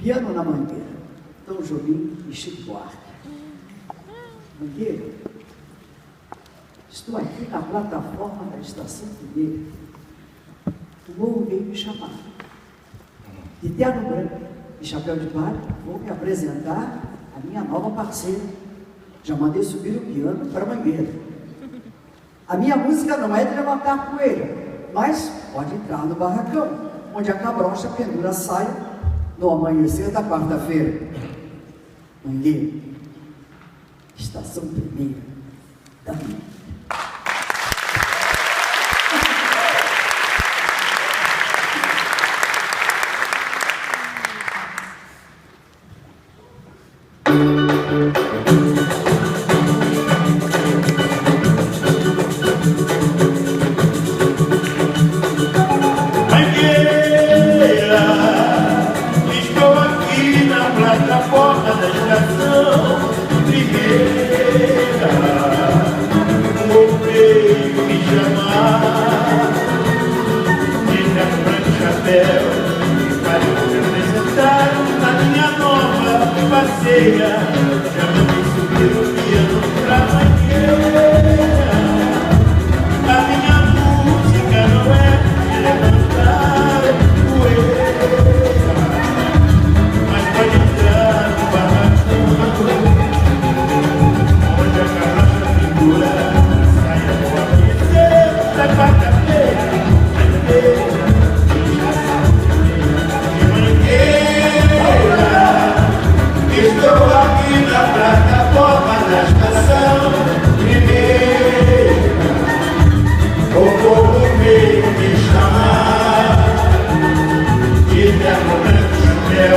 Piano na Mangueira, Tom Jobim e Chico Buarque. Mangueira, estou aqui na plataforma da Estação Primeira. O morro veio me chamar. De terno branco e chapéu de palha, vou me apresentar a minha nova parceira. Já mandei subir o piano para a Mangueira. A minha música não é de levantar poeira, mas pode entrar no barracão, onde a cabrocha pendura a saia no amanhecer da quarta-feira. Mangueira, Estação Primeira da Mangueira. Plataforma da Estação Primeira, o morro veio me chamar. De terno branco e chapéu, para me apresentar a minha nova parceira. Já mandei subir o piano pra Mangueira. A minha música não é de levantar poeira, mas pode entrar no barracão, onde a cabrocha pendura saia do amanhecer da quarta-feira. Mangueira, estou aqui na plataforma da Estação Primeira. O povo veio me chamar, de terno branco e chapéu,